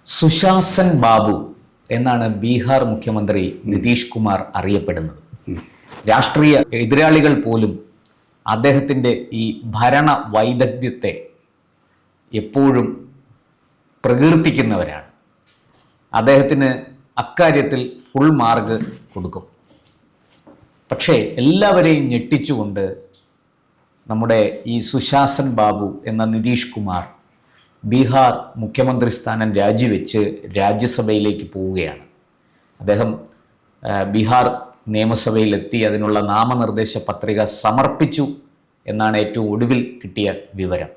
സുശാസൻ ബാബു എന്നാണ് ബീഹാർ മുഖ്യമന്ത്രി നിതീഷ് കുമാർ അറിയപ്പെടുന്നത്. രാഷ്ട്രീയ എതിരാളികൾ പോലും അദ്ദേഹത്തിൻ്റെ ഈ ഭരണ വൈദഗ്ധ്യത്തെ എപ്പോഴും പ്രകീർത്തിക്കുന്നവരാണ്. അദ്ദേഹത്തിന് അക്കാര്യത്തിൽ ഫുൾ മാർക്ക് കൊടുക്കും. പക്ഷേ എല്ലാവരെയും ഞെട്ടിച്ചുകൊണ്ട് നമ്മുടെ ഈ സുശാസൻ ബാബു എന്ന നിതീഷ് കുമാർ ബീഹാർ മുഖ്യമന്ത്രി സ്ഥാനം രാജിവെച്ച് രാജ്യസഭയിലേക്ക് പോവുകയാണ്. അദ്ദേഹം ബീഹാർ നിയമസഭയിലെത്തി അതിനുള്ള നാമനിർദ്ദേശ പത്രിക സമർപ്പിച്ചു എന്നാണ് ഏറ്റവും ഒടുവിൽ കിട്ടിയ വിവരം.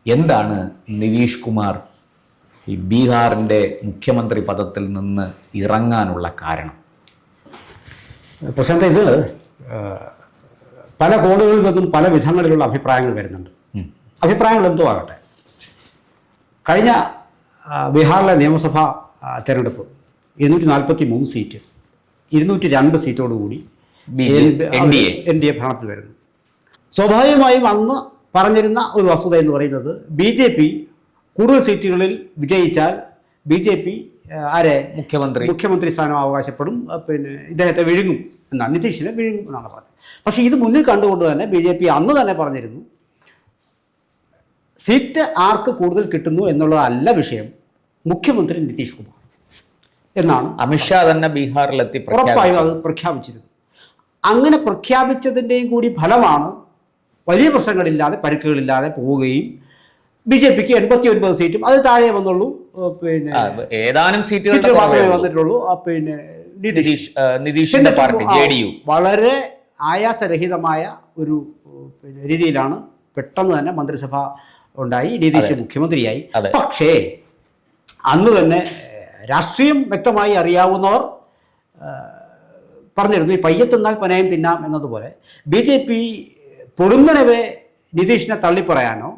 എന്താണ് നിതീഷ് കുമാർ ഈ ബീഹാറിൻ്റെ മുഖ്യമന്ത്രി പദത്തിൽ നിന്ന് ഇറങ്ങാനുള്ള കാരണം? പ്രശാന്ത, ഇത് പല കോണുകളിൽ നിന്നും പല വിധങ്ങളിലുള്ള അഭിപ്രായങ്ങൾ വരുന്നുണ്ട്. അഭിപ്രായങ്ങൾ എന്തോ ആകട്ടെ, കഴിഞ്ഞ ബീഹാറിലെ നിയമസഭാ തെരഞ്ഞെടുപ്പ് 243 സീറ്റ് 202 സീറ്റോടുകൂടി NDA ഭരണത്തിൽ വരുന്നു. സ്വാഭാവികമായും അന്ന് പറഞ്ഞിരുന്ന ഒരു വസ്തുത എന്ന് പറയുന്നത് BJP കൂടുതൽ സീറ്റുകളിൽ വിജയിച്ചാൽ BJP ആരെ മുഖ്യമന്ത്രി സ്ഥാനം അവകാശപ്പെടും, പിന്നെ ഇദ്ദേഹത്തെ വിഴുങ്ങും എന്നാണ്, നിതീഷിനെ വിഴുങ്ങും എന്നാണ് പറഞ്ഞത്. പക്ഷേ ഇത് മുന്നിൽ കണ്ടുകൊണ്ട് തന്നെ BJP അന്ന് തന്നെ പറഞ്ഞിരുന്നു, സീറ്റ് ആർക്ക് കൂടുതൽ കിട്ടുന്നു എന്നുള്ളതല്ല വിഷയം, മുഖ്യമന്ത്രി നിതീഷ് കുമാർ എന്നാണ് അമിത്ഷാ തന്നെ ബീഹാറിലെത്തി ഉറപ്പായും അത് പ്രഖ്യാപിച്ചിരുന്നു. അങ്ങനെ പ്രഖ്യാപിച്ചതിൻ്റെയും കൂടി ഫലമാണ് വലിയ പ്രശ്നങ്ങളില്ലാതെ പരുക്കുകളില്ലാതെ പോവുകയും BJPക്ക് 89 സീറ്റും അത് താഴെ വന്നുള്ളൂ, പിന്നെ ഏതാനും സീറ്റുകൾ മാത്രമേ വന്നിട്ടുള്ളൂ. പിന്നെ നിതീഷിന്റെ പാർട്ടി JDU വളരെ ആയാസരഹിതമായ ഒരു രീതിയിലാണ് പെട്ടെന്ന് തന്നെ മന്ത്രിസഭ ഉണ്ടായി, നിതീഷ് മുഖ്യമന്ത്രിയായി. പക്ഷേ അന്ന് തന്നെ രാഷ്ട്രീയം വ്യക്തമായി അറിയാവുന്നവർ പറഞ്ഞിരുന്നു, ഈ പയ്യത്തെന്നാൽ പനയം തിന്നാം എന്നതുപോലെ BJP പൊടുന്നനവെ നിതീഷിനെ തള്ളിപ്പറയാനോ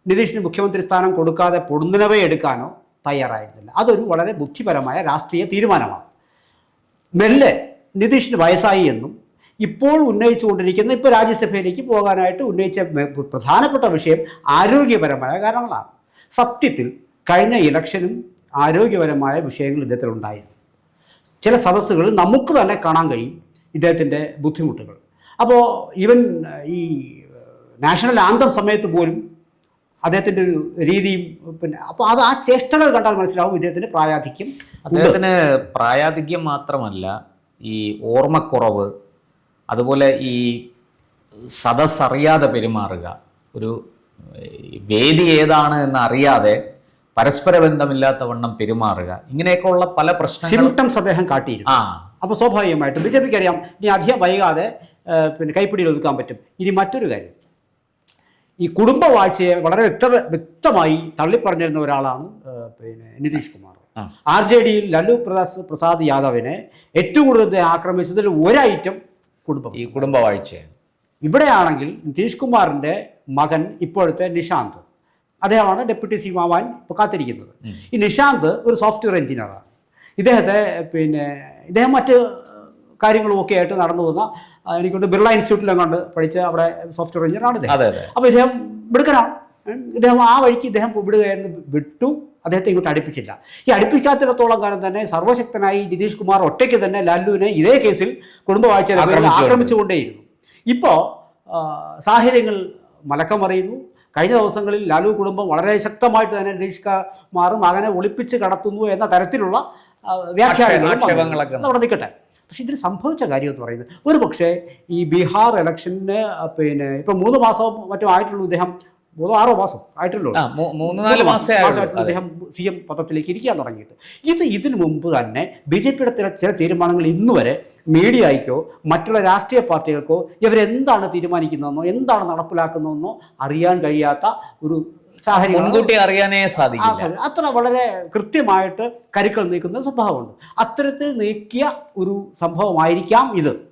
നിതീഷിന് മുഖ്യമന്ത്രി സ്ഥാനം കൊടുക്കാതെ പൊടുന്നനവെ എടുക്കാനോ തയ്യാറായിരുന്നില്ല. അതൊരു വളരെ ബുദ്ധിപരമായ രാഷ്ട്രീയ തീരുമാനമാണ്. മെല്ലെ നിതീഷിന് വയസ്സായി എന്നും ഇപ്പോൾ ഉന്നയിച്ചുകൊണ്ടിരിക്കുന്ന ഇപ്പോൾ രാജ്യസഭയിലേക്ക് പോകാനായിട്ട് ഉന്നയിച്ച പ്രധാനപ്പെട്ട വിഷയം ആരോഗ്യപരമായ കാരണങ്ങളാണ്. സത്യത്തിൽ കഴിഞ്ഞ ഇലക്ഷനും ആരോഗ്യപരമായ വിഷയങ്ങൾ ഇദ്ദേഹത്തിനുണ്ടായിരുന്നു. ചില സദസ്സുകളിൽ നമുക്ക് തന്നെ കാണാൻ കഴിയും ഇദ്ദേഹത്തിൻ്റെ ബുദ്ധിമുട്ടുകൾ. അപ്പോൾ ഈവൻ ഈ നാഷണൽ ആന്തം സമയത്ത് പോലും അദ്ദേഹത്തിൻ്റെ ഒരു രീതിയും പിന്നെ അപ്പോൾ അത് ആ ചേഷ്ടകൾ കണ്ടാൽ മനസ്സിലാവും ഇദ്ദേഹത്തിന് പ്രായാധിക്യം. അദ്ദേഹത്തിന് പ്രായാധിക്യം മാത്രമല്ല, ഈ ഓർമ്മക്കുറവ്, അതുപോലെ ഈ സദസ് അറിയാതെ പെരുമാറുക, ഒരു വേദി ഏതാണ് എന്ന് അറിയാതെ പരസ്പര ബന്ധമില്ലാത്ത വണ്ണം പെരുമാറുക, ഇങ്ങനെയൊക്കെ ഉള്ള പല സിംറ്റംസ് അദ്ദേഹം കാട്ടിയിരുന്നു. അപ്പോൾ സ്വാഭാവികമായിട്ടും BJPക്ക് അറിയാം ഇനി അധികം വൈകാതെ പിന്നെ കൈപ്പിടിയിൽ ഒതുക്കാൻ പറ്റും. ഇനി മറ്റൊരു കാര്യം, ഈ കുടുംബവാഴ്ചയെ വളരെ വ്യക്തമായി തള്ളിപ്പറഞ്ഞിരുന്ന ഒരാളാണ് പിന്നെ നിതീഷ് കുമാർ. RJDയിൽ ലാലു പ്രസാദ് യാദവിനെ ഏറ്റവും കൂടുതൽ ആക്രമിച്ചതിൽ ഒരൈറ്റം കുടുംബവാഴ്ച. ഇവിടെയാണെങ്കിൽ നിതീഷ് കുമാറിൻ്റെ മകൻ ഇപ്പോഴത്തെ നിഷാന്ത്, അദ്ദേഹമാണ് ഡെപ്യൂട്ടി CM ആവാൻ ഇപ്പോൾ കാത്തിരിക്കുന്നത്. ഈ നിഷാന്ത് ഒരു സോഫ്റ്റ്വെയർ എഞ്ചിനീയറാണ്. ഇദ്ദേഹം മറ്റ് കാര്യങ്ങളും ഒക്കെ ആയിട്ട് നടന്നു പോകുന്ന, എനിക്കൊണ്ട് ബിർള ഇൻസ്റ്റിറ്റ്യൂട്ടിലും കണ്ട് പഠിച്ച അവിടെ സോഫ്റ്റ്വെയർ എഞ്ചിനീയറാണ് ഇദ്ദേഹം. അപ്പോൾ ഇദ്ദേഹം മിടുക്കനാണ്. ഇദ്ദേഹം ആ വഴിക്ക് ഇദ്ദേഹം വിടുകയായിരുന്നു, വിട്ടു, അദ്ദേഹത്തെ ഇങ്ങോട്ട് അടുപ്പിച്ചില്ല. ഈ അടുപ്പിക്കാത്തിടത്തോളം കാലം തന്നെ സർവശക്തനായി നിതീഷ് കുമാർ ഒറ്റയ്ക്ക് തന്നെ ലാലുവിനെ ഇതേ കേസിൽ കുടുംബവാഴ്ച ആക്രമിച്ചുകൊണ്ടേയിരുന്നു. ഇപ്പോൾ സാഹചര്യങ്ങൾ മലക്കം മറിയുന്നു. കഴിഞ്ഞ ദിവസങ്ങളിൽ ലാലു കുടുംബം വളരെ ശക്തമായിട്ട് തന്നെ നിതീഷ് കുമാറും മകനെ ഒളിപ്പിച്ച് കടത്തുന്നു എന്ന തരത്തിലുള്ള വ്യാഖ്യാനങ്ങളൊക്കെ അവിടെ നിൽക്കട്ടെ. പക്ഷെ ഇതിൽ സംഭവിച്ച കാര്യം എന്ന് പറയുന്നത്, ഒരു പക്ഷേ ഈ ബീഹാർ ഇലക്ഷന് പിന്നെ ഇപ്പം 3 മാസവും മറ്റും ആയിട്ടുള്ളൂ, ഇദ്ദേഹം 6 മാസം ആയിട്ടുള്ളൂ, 3-4 മാസമായിട്ടുള്ളൂ അദ്ദേഹം CM പദത്തിലേക്ക് ഇരിക്കാൻ തുടങ്ങിയിട്ട്. ഇതിനു മുമ്പ് തന്നെ BJPയുടെ ചില തീരുമാനങ്ങൾ ഇന്നുവരെ മീഡിയയ്ക്കോ മറ്റുള്ള രാഷ്ട്രീയ പാർട്ടികൾക്കോ ഇവരെന്താണ് തീരുമാനിക്കുന്നതെന്നോ എന്താണ് നടപ്പിലാക്കുന്നതെന്നോ അറിയാൻ കഴിയാത്ത ഒരു സാഹചര്യം മുൻകൂട്ടി അറിയാനേ സാധിക്കില്ല. അത്ര വളരെ കൃത്യമായിട്ട് കരുക്കൾ നീക്കുന്ന സ്വഭാവമുണ്ട്. അത്തരത്തിൽ നീക്കിയ ഒരു സംഭവമായിരിക്കാം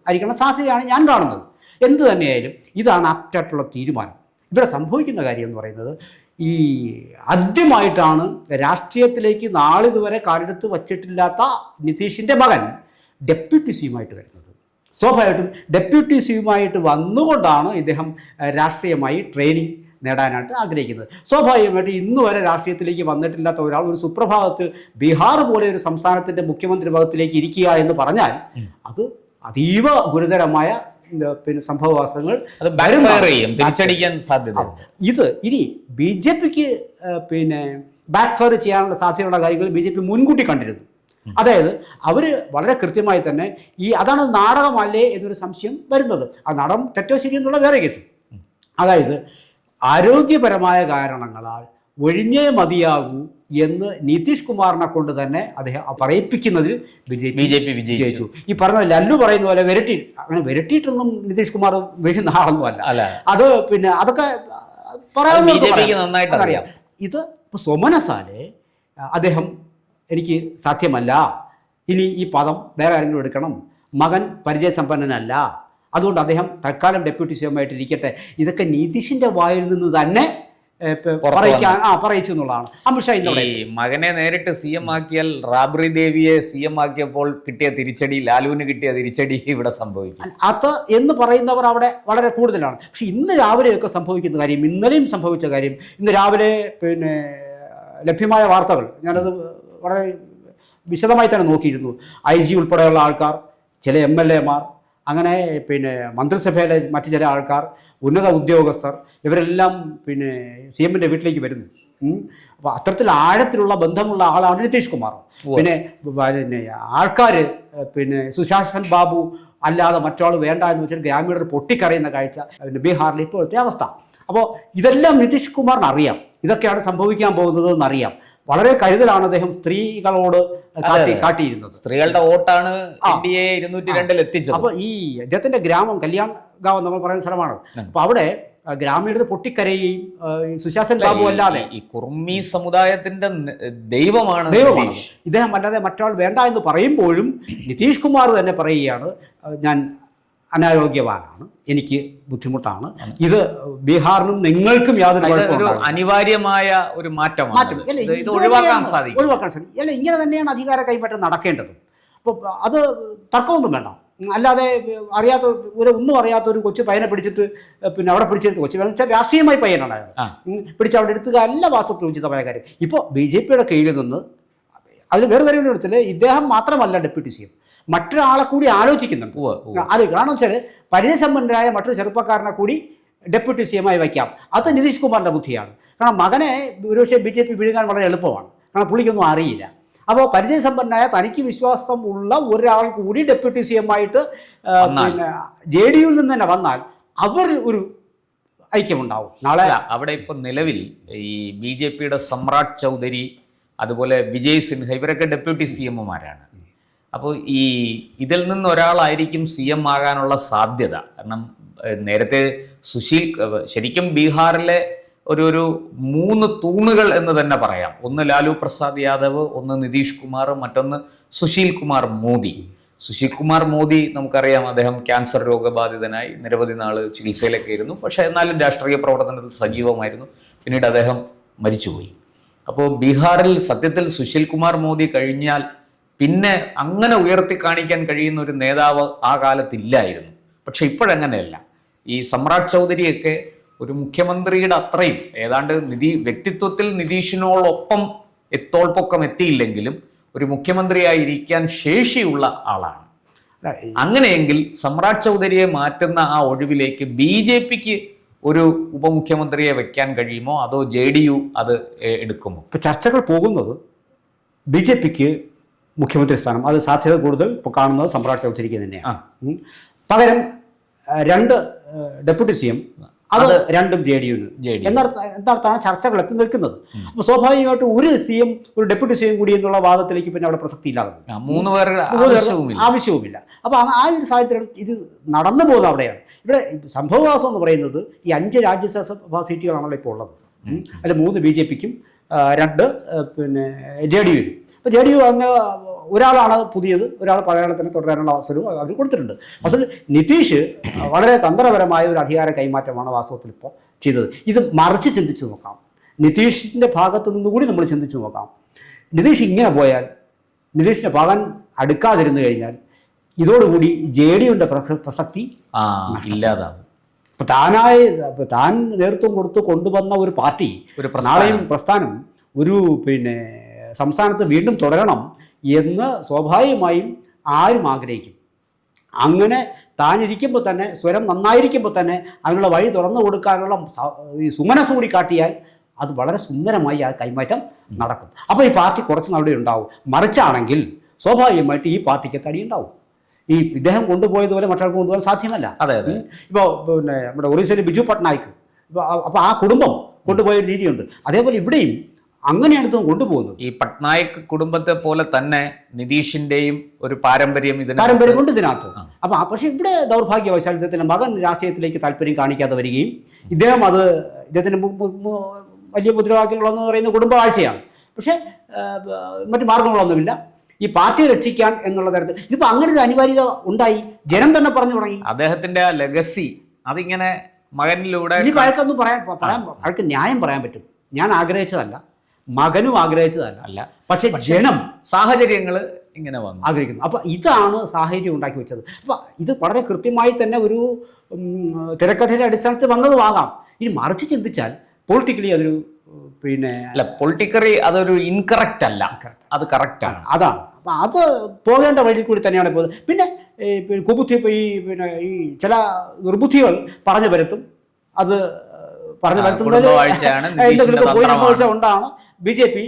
ആയിരിക്കണം സാധ്യതയാണ് ഞാൻ കാണുന്നത്. എന്തു തന്നെയായാലും ഇതാണ് ആപ്റ്റായിട്ടുള്ള തീരുമാനം. ഇവിടെ സംഭവിക്കുന്ന കാര്യം എന്ന് പറയുന്നത്, ഈ ആദ്യമായിട്ടാണ് രാഷ്ട്രീയത്തിലേക്ക് നാളിതുവരെ കാലെടുത്ത് വച്ചിട്ടില്ലാത്ത നിതീഷിൻ്റെ മകൻ ഡെപ്യൂട്ടി CM ആയിട്ട് വരുന്നത്. സ്വാഭാവികമായിട്ടും ഡെപ്യൂട്ടി CM ആയിട്ട് വന്നുകൊണ്ടാണ് ഇദ്ദേഹം രാഷ്ട്രീയമായി ട്രെയിനിങ് നേടാനായിട്ട് ആഗ്രഹിക്കുന്നത്. സ്വാഭാവികമായിട്ട് ഇന്ന് വരെ രാഷ്ട്രീയത്തിലേക്ക് വന്നിട്ടില്ലാത്ത ഒരാൾ ഒരു സുപ്രഭാതത്തിൽ ബീഹാർ പോലെ ഒരു സംസ്ഥാനത്തിൻ്റെ മുഖ്യമന്ത്രി പദത്തിലേക്ക് ഇരിക്കുക എന്ന് പറഞ്ഞാൽ അത് അതീവ ഗുരുതരമായ പിന്നെ സംഭവവാസങ്ങൾ തിരിച്ചടിക്കാൻ സാധ്യത. ഇത് ഇനി ബി ജെ പിക്ക് പിന്നെ ബാക്ക് ഫയർ ചെയ്യാനുള്ള സാധ്യതയുള്ള കാര്യങ്ങൾ ബി ജെ പി മുൻകൂട്ടി കണ്ടിരുന്നു. അതായത് അവർ വളരെ കൃത്യമായി തന്നെ അതാണ് നാടകമല്ലേ എന്നൊരു സംശയം വരുന്നത്. ആ നാടകം തെറ്റോ ശരിയെന്നുള്ള വേറെ കേസ്. അതായത് ആരോഗ്യപരമായ കാരണങ്ങളാൽ ഒഴിഞ്ഞേ മതിയാകൂ എന്ന് നിതീഷ് കുമാറിനെ കൊണ്ട് തന്നെ അദ്ദേഹം പറയിപ്പിക്കുന്നതിൽ ബി ജെ പി വിജയിച്ചു. ഈ പറഞ്ഞ ലല്ലു പറയുന്ന പോലെ അങ്ങനെ വിരട്ടിയിട്ടൊന്നും നിതീഷ് കുമാർ വീഴുന്ന ആളൊന്നും അല്ല. അത് പിന്നെ അതൊക്കെ പറയാറിയാം. ഇത് ഇപ്പോൾ സോമനസാലെ അദ്ദേഹം എനിക്ക് സാധ്യമല്ല, ഇനി ഈ പദം വേറെ ആരെങ്കിലും എടുക്കണം, മകൻ പരിചയസമ്പന്നനല്ല, അതുകൊണ്ട് അദ്ദേഹം തൽക്കാലം ഡെപ്യൂട്ടി സി എം ആയിട്ട് ഇരിക്കട്ടെ, ഇതൊക്കെ നിതീഷിന്റെ വായിൽ നിന്ന് തന്നെ പറയിച്ചു എന്നുള്ളതാണ്. അമിത്ഷാ ഈ മകനെ നേരിട്ട് സി എം ആക്കിയാൽ റാബ്രി ദേവിയെ സി എം ആക്കിയപ്പോൾ കിട്ടിയ തിരിച്ചടി, ലാലുവിന് കിട്ടിയ തിരിച്ചടി ഇവിടെ സംഭവിക്കും അത് എന്ന് പറയുന്നവർ അവിടെ വളരെ കൂടുതലാണ്. പക്ഷെ ഇന്ന് രാവിലെയൊക്കെ സംഭവിക്കുന്ന കാര്യം, ഇന്നലെയും സംഭവിച്ച കാര്യം, ഇന്ന് രാവിലെ പിന്നെ ലഭ്യമായ വാർത്തകൾ ഞാനത് വളരെ വിശദമായി തന്നെ നോക്കിയിരുന്നു. IG ഉൾപ്പെടെയുള്ള ആൾക്കാർ, ചില MLA മാർ, അങ്ങനെ പിന്നെ മന്ത്രിസഭയിലെ മറ്റു ചില ആൾക്കാർ, ഉന്നത ഉദ്യോഗസ്ഥർ, ഇവരെല്ലാം പിന്നെ CM വീട്ടിലേക്ക് വരുന്നു. അപ്പോൾ അത്തരത്തിൽ ആഴത്തിലുള്ള ബന്ധമുള്ള ആളാണ് നിതീഷ് കുമാർ. പിന്നെ ആൾക്കാർ പിന്നെ സുശാസൻ ബാബു അല്ലാതെ മറ്റൊരാൾ വേണ്ട എന്ന് വെച്ചാൽ ഗ്രാമീണർ പൊട്ടിക്കറിയുന്ന കാഴ്ച ബീഹാറിലെ ഇപ്പോഴത്തെ അവസ്ഥ. അപ്പോൾ ഇതെല്ലാം നിതീഷ് കുമാറിന് അറിയാം, ഇതൊക്കെയാണ് സംഭവിക്കാൻ പോകുന്നത് എന്നറിയാം. വളരെ കരുതലാണ് അദ്ദേഹം സ്ത്രീകളോട് കാട്ടിയിരുന്നത്. സ്ത്രീകളുടെ വോട്ടാണ് ഇന്ത്യയെ 202 എത്തിച്ചത്. അപ്പോൾ ഈ അദ്ദേഹത്തിന്റെ ഗ്രാമം കല്യാൺ ഗാവ് നമ്മൾ പറയുന്ന സ്ഥലമാണ്. അപ്പോൾ അവിടെ ഗ്രാമീണർ പൊട്ടിക്കരയുകയും സുശാസൻ ബാബു അല്ലാതെ ഈ കുർമി സമുദായത്തിന്റെ ദൈവമാണ് ഇദ്ദേഹം അല്ലാതെ മറ്റൊരാൾ വേണ്ട എന്ന് പറയുമ്പോഴും നിതീഷ് കുമാർ തന്നെ പറയുകയാണ്, ഞാൻ അനാരോഗ്യവാനാണ്, എനിക്ക് ബുദ്ധിമുട്ടാണ്, ഇത് ബീഹാറിനും നിങ്ങൾക്കും യാതൊരു അനിവാര്യമായ ഒരു മാറ്റം ഒഴിവാക്കാൻ സാധിക്കും. അല്ല, ഇങ്ങനെ തന്നെയാണ് അധികാര കൈമാറ്റം നടക്കേണ്ടത്. അപ്പോൾ അത് തർക്കമൊന്നും വേണ്ട. അല്ലാതെ ഒന്നും അറിയാത്ത ഒരു കൊച്ചു പയ്യനെ പിടിച്ചിട്ട് പിന്നെ അവിടെ പിടിച്ചെടുത്ത് കൊച്ചു വെച്ചാൽ രാഷ്ട്രീയമായി പയ്യനാണ് അയാൾ പിടിച്ച് അവിടെ എടുത്തുക അല്ല വാസ്തവത്തിൽ ഉചിതമായ കാര്യം. ഇപ്പോൾ BJP കീഴിൽ നിന്ന് അതിൽ വേറെ കാര്യം വെച്ചാൽ ഇദ്ദേഹം മാത്രമല്ല ഡെപ്യൂട്ടി CM, മറ്റൊരാളെ കൂടി ആലോചിക്കുന്നുണ്ട്. അത് കാരണം വെച്ചാൽ പരിചയസമ്പന്നരായ മറ്റൊരു ചെറുപ്പക്കാരനെ കൂടി ഡെപ്യൂട്ടി CM ആയി വയ്ക്കാം. അത് നിതീഷ് കുമാറിൻ്റെ ബുദ്ധിയാണ്. കാരണം മകനെ ഒരുപക്ഷെ BJP വിഴുങ്ങാൻ വളരെ എളുപ്പമാണ്, കാരണം പുള്ളിക്കൊന്നും അറിയില്ല. അപ്പോൾ പരിചയസമ്പന്നനായ തനിക്ക് വിശ്വാസമുള്ള ഒരാൾ കൂടി ഡെപ്യൂട്ടി CM ആയിട്ട് പിന്നെ JDU നിന്ന് തന്നെ വന്നാൽ അവർ ഒരു ഐക്യമുണ്ടാവും. നാളെ അവിടെ ഇപ്പോൾ നിലവിൽ ഈ BJPയുടെ സമ്രാട് ചൗധരി, അതുപോലെ വിജയ് സിൻഹ, ഇവരൊക്കെ ഡെപ്യൂട്ടി CM-മാരാണ്. അപ്പോൾ ഇതിൽ നിന്ന് ഒരാളായിരിക്കും CM ആകാനുള്ള സാധ്യത. കാരണം നേരത്തെ ശരിക്കും ബീഹാറിലെ ഒരു 3 തൂണുകൾ എന്ന് തന്നെ പറയാം. ഒന്ന് ലാലു പ്രസാദ് യാദവ്, ഒന്ന് നിതീഷ് കുമാർ, മറ്റൊന്ന് സുശീൽ കുമാർ മോദി. സുശീൽ കുമാർ മോദി നമുക്കറിയാം, അദ്ദേഹം ക്യാൻസർ രോഗബാധിതനായി നിരവധി നാൾ ചികിത്സയിലൊക്കെ ആയിരുന്നു. പക്ഷേ എന്നാലും രാഷ്ട്രീയ പ്രവർത്തനത്തിൽ സജീവമായിരുന്നു. പിന്നീട് അദ്ദേഹം മരിച്ചുപോയി. അപ്പോൾ ബീഹാറിൽ സത്യത്തിൽ സുശീൽ കുമാർ മോദി കഴിഞ്ഞാൽ പിന്നെ അങ്ങനെ ഉയർത്തി കാണിക്കാൻ കഴിയുന്ന ഒരു നേതാവ് ആ കാലത്തില്ലായിരുന്നു. പക്ഷെ ഇപ്പോഴങ്ങനെയല്ല. ഈ സമ്രാട് ചൗധരിയൊക്കെ ഒരു മുഖ്യമന്ത്രിയുടെ അത്രയും ഏതാണ്ട് വ്യക്തിത്വത്തിൽ നിതീഷിനോടൊപ്പം തോൾപ്പൊക്കം എത്തിയില്ലെങ്കിലും ഒരു മുഖ്യമന്ത്രിയായിരിക്കാൻ ശേഷിയുള്ള ആളാണ്. അങ്ങനെയെങ്കിൽ സമ്രാട് ചൗധരിയെ മാറ്റുന്ന ആ ഒഴിവിലേക്ക് BJPക്ക് ഒരു ഉപമുഖ്യമന്ത്രിയെ വെക്കാൻ കഴിയുമോ, അതോ JDU അത് എടുക്കുമോ? ഇപ്പം ചർച്ചകൾ പോകുന്നത് BJPക്ക് മുഖ്യമന്ത്രി സ്ഥാനം, അത് സാധ്യത കൂടുതൽ ഇപ്പോൾ കാണുന്നത് സമ്രാട് ചൗധരിക്ക് തന്നെയാണ്. പകരം 2 ഡെപ്യൂട്ടി CM, അത് രണ്ടും JDU-ന് എന്നർത്ഥമാണ് ചർച്ചകൾ എത്തി നിൽക്കുന്നത്. അപ്പോൾ സ്വാഭാവികമായിട്ടും ഒരു ഡെപ്യൂട്ടി CM കൂടി എന്നുള്ള വാദത്തിലേക്ക് പിന്നെ അവിടെ പ്രസക്തി ഇല്ലാതെ ആവശ്യവുമില്ല. അപ്പോൾ ആ ഒരു സാഹചര്യത്തിൽ ഇത് നടന്നു പോകുന്നത് അവിടെയാണ്. ഇവിടെ സംഭവവാസം എന്ന് പറയുന്നത് ഈ 5 രാജ്യസഭാ സീറ്റുകളാണല്ലോ ഇപ്പോൾ ഉള്ളത്. അതിൽ 3 BJPക്കും 2 പിന്നെ JDU-നും. അപ്പോൾ JDU അങ്ങ് ഒരാളാണ് പുതിയത്, ഒരാൾ പഴയത്തിന് തുടരാനുള്ള അവസരവും അവർ കൊടുത്തിട്ടുണ്ട്. വാസ്തവത്തിൽ നിതീഷ് വളരെ തന്ത്രപരമായ ഒരു അധികാര കൈമാറ്റമാണ് വാസ്തവത്തിൽ ഇപ്പോൾ ചെയ്തത്. ഇത് മറിച്ച് ചിന്തിച്ചു നോക്കാം, നിതീഷിൻ്റെ ഭാഗത്തു നിന്നുകൂടി നമ്മൾ ചിന്തിച്ചു നോക്കാം. നിതീഷ് ഇങ്ങനെ പോയാൽ, നിതീഷിൻ്റെ ഭാഗം അടുക്കാതിരുന്നു കഴിഞ്ഞാൽ ഇതോടുകൂടി JDU-ന്റെ പ്രസക്തി ഇല്ലാതാവും. ഇപ്പം താൻ നേതൃത്വം കൊടുത്ത് കൊണ്ടുവന്ന ഒരു പാർട്ടി ഒരു നാളെയും പ്രസ്ഥാനം ഒരു സംസ്ഥാനത്ത് വീണ്ടും തുടരണം എന്ന് സ്വാഭാവികമായും ആരും ആഗ്രഹിക്കും. അങ്ങനെ താനിരിക്കുമ്പോൾ തന്നെ, സ്വരം നന്നായിരിക്കുമ്പോൾ തന്നെ അതിനുള്ള വഴി തുറന്നു കൊടുക്കാനുള്ള ഈ സുമനസ് കൂടി കാട്ടിയാൽ അത് വളരെ സുന്ദരമായി ആ കൈമാറ്റം നടക്കും. അപ്പോൾ ഈ പാർട്ടി കുറച്ച് നാളുടെ ഉണ്ടാവും. മറിച്ചാണെങ്കിൽ സ്വാഭാവികമായിട്ട് ഈ പാർട്ടിക്ക് തടിയുണ്ടാവും. ഈ ഇദ്ദേഹം കൊണ്ടുപോയതുപോലെ മറ്റൊരാൾക്ക് കൊണ്ടുപോകാൻ സാധ്യമല്ല. ഇപ്പോൾ നമ്മുടെ ഒറീസയിൽ ബിജു പട്നായിക്, അപ്പോൾ ആ കുടുംബം കൊണ്ടുപോയ രീതിയുണ്ട്. അതേപോലെ ഇവിടെയും അങ്ങനെയാണ് ഇത് കൊണ്ടുപോകുന്നത്. ഈ പട്നായിക് കുടുംബത്തെ പോലെ തന്നെ നിതീഷിന്റെയും ഒരു പാരമ്പര്യം കൊണ്ട് ഇതിനകത്ത്. അപ്പം പക്ഷേ ഇവിടെ ദൗർഭാഗ്യവശാൽ ഇദ്ദേഹത്തിൻ്റെ മകൻ രാഷ്ട്രീയത്തിലേക്ക് താല്പര്യം കാണിക്കാതെ വരികയും ഇദ്ദേഹത്തിന് വലിയ മുദ്രാവാക്യങ്ങളെന്ന് പറയുന്ന കുടുംബവാഴ്ചയാണ്. പക്ഷേ മറ്റു മാർഗങ്ങളൊന്നുമില്ല ഈ പാർട്ടിയെ രക്ഷിക്കാൻ എന്നുള്ള തരത്തിൽ. ഇതിപ്പോൾ അങ്ങനെ ഒരു അനിവാര്യത ഉണ്ടായി, ജനം തന്നെ പറഞ്ഞു തുടങ്ങി. അദ്ദേഹത്തിന്റെ ആ ലെഗസി അതിങ്ങനെ മകനിലൂടെ ഇനി അയാൾക്കൊന്നും പറയാൻ അയാൾക്ക് ന്യായം പറയാൻ പറ്റും. ഞാൻ ആഗ്രഹിച്ചതല്ല, മകനും ആഗ്രഹിച്ചതല്ല, പക്ഷെ ജനം സാഹചര്യങ്ങൾ ഇങ്ങനെ വന്നു ആഗ്രഹിക്കുന്നു. അപ്പോൾ ഇതാണ് സാഹചര്യം ഉണ്ടാക്കി വെച്ചത്. അപ്പോൾ ഇത് വളരെ കൃത്യമായി തന്നെ ഒരു തിരക്കഥയുടെ അടിസ്ഥാനത്തിൽ വന്നതുമാകാം. ഇനി മറിച്ച് ചിന്തിച്ചാൽ പൊളിറ്റിക്കലി അതൊരു പൊളിറ്റിക്കലി അതൊരു ഇൻകറക്റ്റ് അല്ല, അത് കറക്റ്റ് ആണ്. അതാണ്. അപ്പം അത് പോകേണ്ട വഴിയിൽ കൂടി തന്നെയാണ് പോകുന്നത്. പിന്നെ കുബുദ്ധി ഈ ചില നിർബുദ്ധികൾ പറഞ്ഞു വരുത്തും. അത് പറഞ്ഞു വരുത്തുന്നത് കൊണ്ടാണ് BJP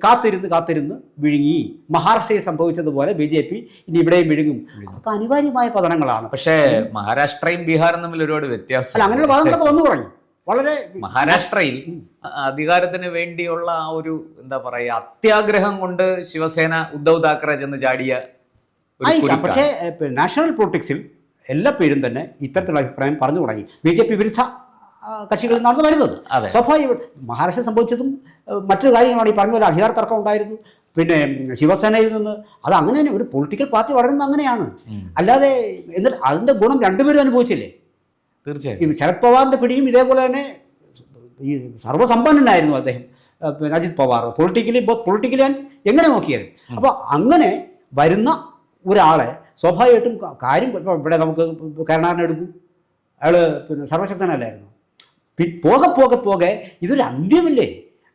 കാത്തിരുന്ന് വിഴുങ്ങി. മഹാരാഷ്ട്രയിൽ സംഭവിച്ചതുപോലെ BJP ഇനി ഇവിടെയും വിഴുങ്ങും. അതൊക്കെ അനിവാര്യമായ പതനങ്ങളാണ്. പക്ഷേ മഹാരാഷ്ട്രയും ബീഹാറും തമ്മിൽ ഒരുപാട് വ്യത്യാസം. അല്ല, അങ്ങനെയുള്ള പദങ്ങളൊക്കെ വന്നു തുടങ്ങി. വളരെ മഹാരാഷ്ട്രയിൽ അധികാരത്തിന് വേണ്ടിയുള്ള ആ ഒരു എന്താ പറയുക അത്യാഗ്രഹം കൊണ്ട് ശിവസേന ഉദ്ധവ് താക്കറെ ചെന്ന് ചാടിയ. പക്ഷേ നാഷണൽ പൊളിറ്റിക്സിൽ എല്ലാ പേരും തന്നെ ഇത്തരത്തിലുള്ള അഭിപ്രായം പറഞ്ഞു തുടങ്ങി. BJP വിരുദ്ധ കക്ഷികളിൽ നിന്നാണ് വരുന്നത്. സ്വാഭാവികം മഹാരാഷ്ട്ര സംഭവിച്ചതും മറ്റൊരു കാര്യങ്ങളാണ്. ഈ പറഞ്ഞ പോലെ അധികാര തർക്കം ഉണ്ടായിരുന്നു. പിന്നെ ശിവസേനയിൽ നിന്ന് അത് അങ്ങനെ തന്നെ ഒരു പൊളിറ്റിക്കൽ പാർട്ടി വളരുന്നത് അങ്ങനെയാണ്. അല്ലാതെ എന്നിട്ട് അതിൻ്റെ ഗുണം രണ്ടുപേരും അനുഭവിച്ചില്ലേ? തീർച്ചയായും. ശരത് പവാറിൻ്റെ പിടിയും ഇതേപോലെ തന്നെ ഈ സർവ്വസമ്പന്നനായിരുന്നു അദ്ദേഹം, അജിത് പവാർ. പൊളിറ്റിക്കലി എങ്ങനെ നോക്കിയാലും. അപ്പോൾ അങ്ങനെ വരുന്ന ഒരാളെ സ്വാഭാവികമായിട്ടും കാര്യം ഇപ്പോൾ ഇവിടെ നമുക്ക് കരുണാകരനെ എടുക്കും. അയാൾ സർവശക്തനല്ലായിരുന്നു. പോകെ ഇതൊരു അന്ത്യമില്ലേ?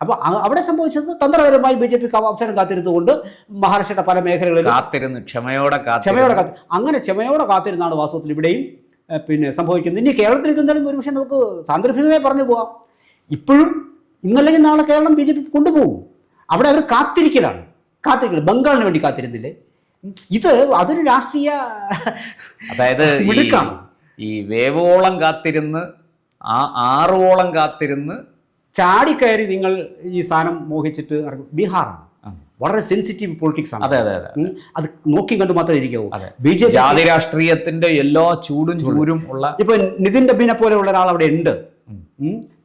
അപ്പോൾ അവിടെ സംഭവിച്ചത് തന്ത്രപരമായി BJP അവസരം കാത്തിരുന്നുകൊണ്ട് മഹാരാഷ്ട്രയുടെ പല മേഖലകളിലും ക്ഷമയോടെ അങ്ങനെ ക്ഷമയോടെ കാത്തിരുന്നാണ് വാസ്തവത്തിൽ ഇവിടെയും സംഭവിക്കുന്നത്. ഇനി കേരളത്തിലേക്ക് എന്തായാലും ഒരുപക്ഷെ നമുക്ക് സാന്ദർഭികമായി പറഞ്ഞു പോകാം. ഇപ്പോഴും ഇന്നല്ലെങ്കിൽ നാളെ കേരളം BJP കൊണ്ടുപോകും. അവിടെ അവർ കാത്തിരിക്കലാണ്. ബംഗാളിന് വേണ്ടി കാത്തിരുന്നില്ലേ? അതൊരു രാഷ്ട്രീയ അതായത് മിടുക്കാണ്. ഈ വേവോളം കാത്തിരുന്ന് ആറുവോളം കാത്തിരുന്ന് ചാടിക്കയറി നിങ്ങൾ ഈ സ്ഥാനം മോഹിച്ചിട്ട് ബീഹാറാണ്. വളരെ സെൻസിറ്റീവ് പൊളിറ്റിക്സ് ആണ്. അത് നോക്കി കണ്ട് മാത്രമേ ഇരിക്കാവൂ. BJP ജാതി രാഷ്ട്രീയത്തിന്റെ എല്ലാ ചൂരും ഉള്ള ഇപ്പൊ നിതിൻ ഡബിനെ പോലെയുള്ള ഒരാൾ അവിടെ ഉണ്ട്.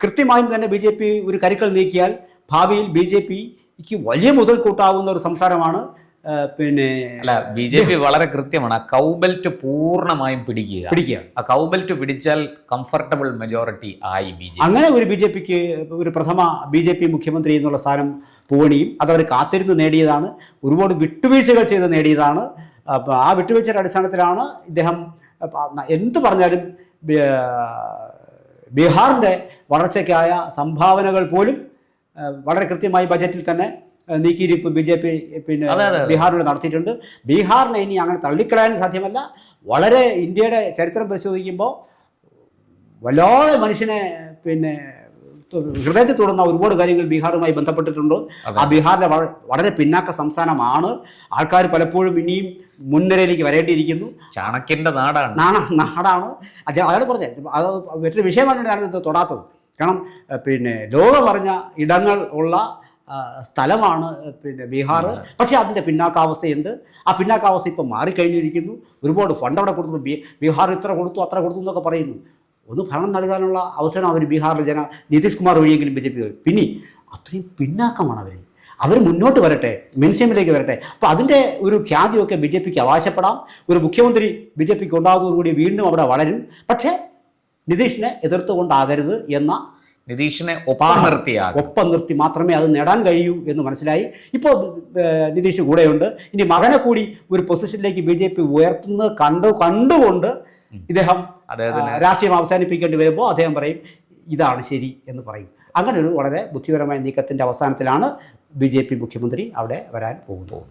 കൃത്യമായും തന്നെ BJP ഒരു കരുക്കൾ നീക്കിയാൽ ഭാവിയിൽ BJPക്ക് വലിയ മുതൽ കൂട്ടാവുന്ന ഒരു സംസാരമാണ്. BJP വളരെ കൃത്യമാണ്. ആ കൗബെൽറ്റ് പൂർണ്ണമായും പിടിക്കുക. ആ കൗബെൽറ്റ് പിടിച്ചാൽ കംഫർട്ടബിൾ മെജോറിറ്റി ആയി BJP. അങ്ങനെ ഒരു BJPക്ക് ഒരു പ്രഥമ BJP മുഖ്യമന്ത്രി എന്നുള്ള സ്ഥാനം പൂവണിയും അതവർ കാത്തിരുന്ന് നേടിയതാണ്. ഒരുപാട് വിട്ടുവീഴ്ചകൾ ചെയ്ത് നേടിയതാണ്. അപ്പോൾ ആ വിട്ടുവീഴ്ചയുടെ അടിസ്ഥാനത്തിലാണ് ഇദ്ദേഹം എന്ത് പറഞ്ഞാലും ബീഹാറിൻ്റെ വളർച്ചയ്ക്കായ സംഭാവനകൾ പോലും വളരെ കൃത്യമായി ബജറ്റിൽ തന്നെ നീക്കിയിരിപ്പ് BJP ബീഹാറിലൂടെ നടത്തിയിട്ടുണ്ട്. ബീഹാറിനെ ഇനി അങ്ങനെ തള്ളിക്കളയാനും സാധ്യമല്ല. വളരെ ഇന്ത്യയുടെ ചരിത്രം പരിശോധിക്കുമ്പോൾ വല്ലാതെ മനുഷ്യനെ ഹൃദയത്തിൽ തൊടുന്ന ഒരുപാട് കാര്യങ്ങൾ ബീഹാറുമായി ബന്ധപ്പെട്ടിട്ടുണ്ട്. ആ ബീഹാറിലെ വളരെ പിന്നാക്ക സംസ്ഥാനമാണ്. ആൾക്കാർ പലപ്പോഴും ഇനിയും മുൻനിരയിലേക്ക് വരേണ്ടിയിരിക്കുന്നു. ചാണക്യൻ്റെ നാടാണ്. അയാൾ പറഞ്ഞത് അത് മറ്റൊരു വിഷയമായിട്ടാണ് ഞാനിത് തൊടാത്തത്. കാരണം ലോകം പറഞ്ഞ ഇടങ്ങൾ ഉള്ള സ്ഥലമാണ് ബീഹാർ. പക്ഷേ അതിൻ്റെ പിന്നാക്കാവസ്ഥയുണ്ട്. ആ പിന്നാക്കാവസ്ഥ ഇപ്പോൾ മാറിക്കഴിഞ്ഞിരിക്കുന്നു. ഒരുപാട് ഫണ്ട് അവിടെ കൊടുത്തു. ബീഹാർ ഇത്ര കൊടുത്തു അത്ര കൊടുത്തു എന്നൊക്കെ പറയുന്നു. ഒന്ന് ഭരണം നൽകാനുള്ള അവസരം അവർ ബീഹാറിൽ നിതീഷ് കുമാർ വഴിയെങ്കിലും BJP. പിന്നെ അത്രയും പിന്നാക്കമാണ് അവർ മുന്നോട്ട് വരട്ടെ, മെയിൻസ്ട്രീമിലേക്ക് വരട്ടെ. അപ്പോൾ അതിൻ്റെ ഒരു ഖ്യാതിയൊക്കെ BJPക്ക് അവകാശപ്പെടാം. ഒരു മുഖ്യമന്ത്രി BJPക്ക് ഉണ്ടാകുന്നതോടുകൂടി വീണ്ടും അവിടെ വളരും. പക്ഷേ നിതീഷിനെ എതിർത്തുകൊണ്ടാകരുത് എന്ന നിതീഷിനെ ഒപ്പം നിർത്തി മാത്രമേ അത് നേടാൻ കഴിയൂ എന്ന് മനസ്സിലായി. ഇപ്പോൾ നിതീഷ് കൂടെയുണ്ട്. ഇനി മകനെ കൂടി ഒരു പൊസിഷനിലേക്ക് BJP ഉയർത്തുന്നത് കണ്ടുകൊണ്ട് ഇദ്ദേഹം അദ്ദേഹത്തിന് രാഷ്ട്രീയം അവസാനിപ്പിക്കേണ്ടി വരുമ്പോൾ അദ്ദേഹം പറയും ഇതാണ് ശരി എന്ന് പറയും. അങ്ങനെ ഒരു വളരെ ബുദ്ധിപരമായ നീക്കത്തിൻ്റെ അവസാനത്തിലാണ് BJP മുഖ്യമന്ത്രി അവിടെ വരാൻ പോകുന്നത്.